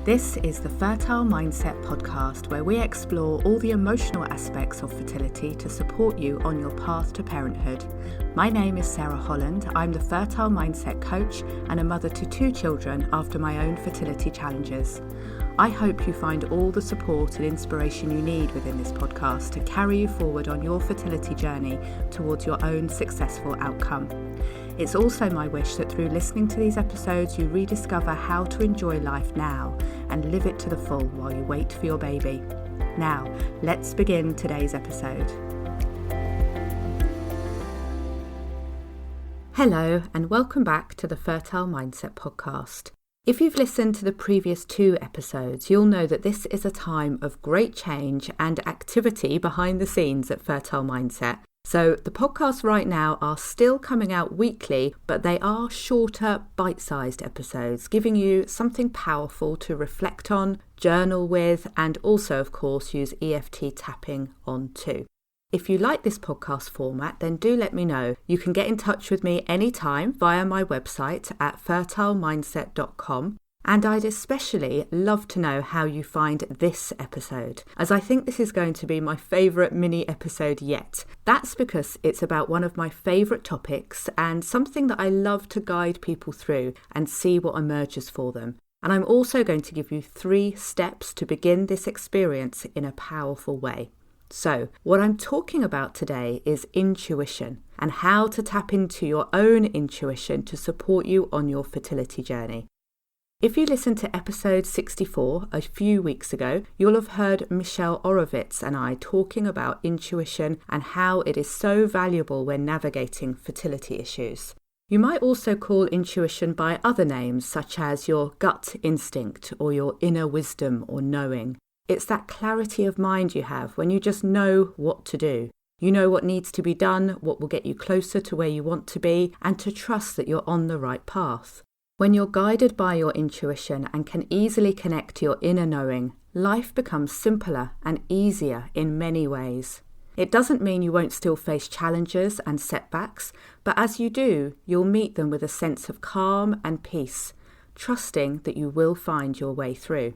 This is the Fertile Mindset podcast, where we explore all the emotional aspects of fertility to support you on your path to parenthood. My name is Sarah Holland. I'm the Fertile Mindset coach and a mother to 2 children after my own fertility challenges. I hope you find all the support and inspiration you need within this podcast to carry you forward on your fertility journey towards your own successful outcome. It's also my wish that through listening to these episodes, you rediscover how to enjoy life now and live it to the full while you wait for your baby. Now, let's begin today's episode. Hello, and welcome back to the Fertile Mindset podcast. If you've listened to the previous 2 episodes, you'll know that this is a time of great change and activity behind the scenes at Fertile Mindset. So the podcasts right now are still coming out weekly, but they are shorter, bite-sized episodes, giving you something powerful to reflect on, journal with, and also, of course, use EFT tapping on too. If you like this podcast format, then do let me know. You can get in touch with me anytime via my website at fertilemindset.com. And I'd especially love to know how you find this episode, as I think this is going to be my favourite mini episode yet. That's because it's about one of my favourite topics and something that I love to guide people through and see what emerges for them. And I'm also going to give you 3 steps to begin this experience in a powerful way. So, what I'm talking about today is intuition and how to tap into your own intuition to support you on your fertility journey. If you listened to episode 64 a few weeks ago, you'll have heard Michelle Orovitz and I talking about intuition and how it is so valuable when navigating fertility issues. You might also call intuition by other names, such as your gut instinct or your inner wisdom or knowing. It's that clarity of mind you have when you just know what to do. You know what needs to be done, what will get you closer to where you want to be, and to trust that you're on the right path. When you're guided by your intuition and can easily connect to your inner knowing, life becomes simpler and easier in many ways. It doesn't mean you won't still face challenges and setbacks, but as you do, you'll meet them with a sense of calm and peace, trusting that you will find your way through.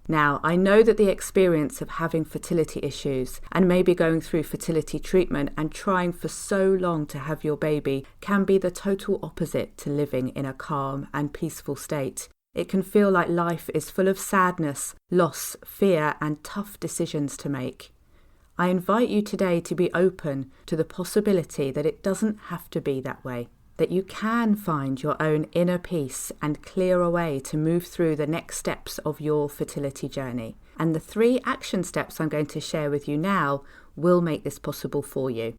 Now, I know that the experience of having fertility issues and maybe going through fertility treatment and trying for so long to have your baby can be the total opposite to living in a calm and peaceful state. It can feel like life is full of sadness, loss, fear, and tough decisions to make. I invite you today to be open to the possibility that it doesn't have to be that way, that you can find your own inner peace and clear a way to move through the next steps of your fertility journey. And the 3 action steps I'm going to share with you now will make this possible for you.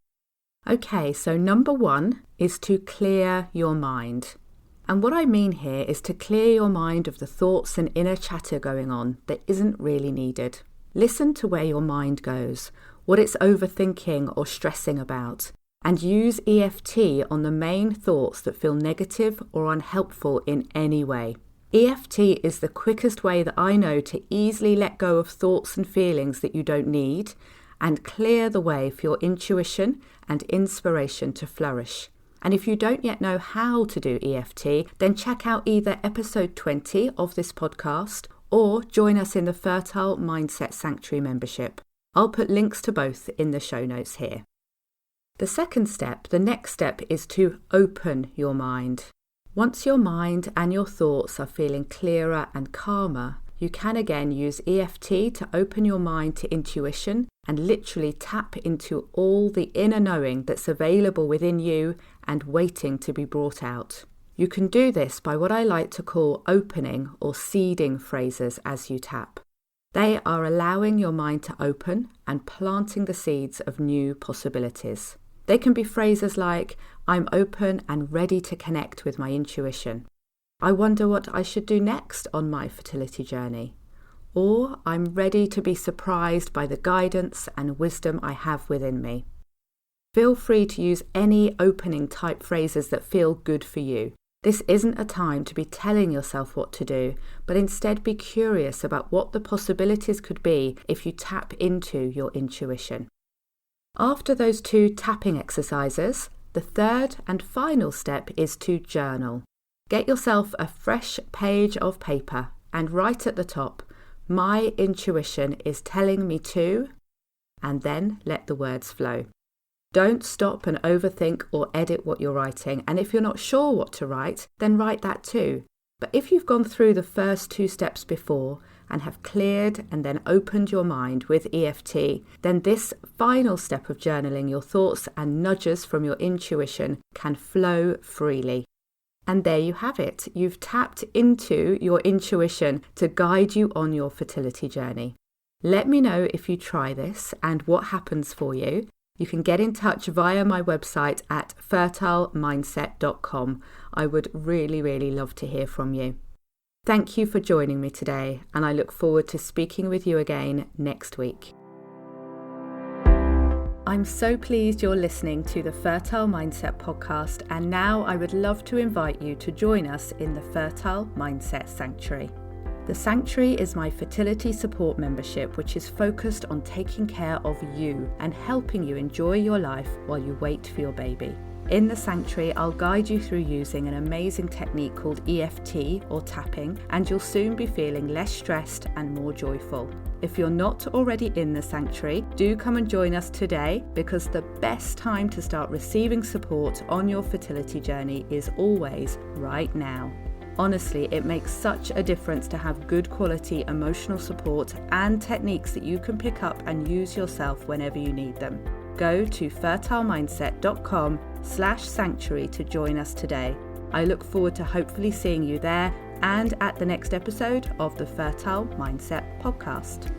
Okay, so number 1 is to clear your mind. And what I mean here is to clear your mind of the thoughts and inner chatter going on that isn't really needed. Listen to where your mind goes, what it's overthinking or stressing about, and use EFT on the main thoughts that feel negative or unhelpful in any way. EFT is the quickest way that I know to easily let go of thoughts and feelings that you don't need and clear the way for your intuition and inspiration to flourish. And if you don't yet know how to do EFT, then check out either episode 20 of this podcast or join us in the Fertile Mindset Sanctuary membership. I'll put links to both in the show notes here. The second step, the next step, is to open your mind. Once your mind and your thoughts are feeling clearer and calmer, you can again use EFT to open your mind to intuition and literally tap into all the inner knowing that's available within you and waiting to be brought out. You can do this by what I like to call opening or seeding phrases as you tap. They are allowing your mind to open and planting the seeds of new possibilities. They can be phrases like, I'm open and ready to connect with my intuition. I wonder what I should do next on my fertility journey. Or, I'm ready to be surprised by the guidance and wisdom I have within me. Feel free to use any opening type phrases that feel good for you. This isn't a time to be telling yourself what to do, but instead be curious about what the possibilities could be if you tap into your intuition. After those 2 tapping exercises, the third and final step is to journal. Get yourself a fresh page of paper and write at the top, "My intuition is telling me to," and then let the words flow. Don't stop and overthink or edit what you're writing, and if you're not sure what to write, then write that too. But if you've gone through the first 2 steps before and have cleared and then opened your mind with EFT, then this final step of journaling your thoughts and nudges from your intuition can flow freely. And there you have it. You've tapped into your intuition to guide you on your fertility journey. Let me know if you try this and what happens for you. You can get in touch via my website at fertilemindset.com. I would really love to hear from you. Thank you for joining me today, and I look forward to speaking with you again next week. I'm so pleased you're listening to the Fertile Mindset podcast, and now I would love to invite you to join us in the Fertile Mindset Sanctuary. The Sanctuary is my fertility support membership, which is focused on taking care of you and helping you enjoy your life while you wait for your baby. In the Sanctuary, I'll guide you through using an amazing technique called EFT or tapping, and you'll soon be feeling less stressed and more joyful. If you're not already in the Sanctuary, do come and join us today, because the best time to start receiving support on your fertility journey is always right now. Honestly, it makes such a difference to have good quality emotional support and techniques that you can pick up and use yourself whenever you need them. Go to fertilemindset.com/sanctuary to join us today. I look forward to hopefully seeing you there and at the next episode of the Fertile Mindset podcast.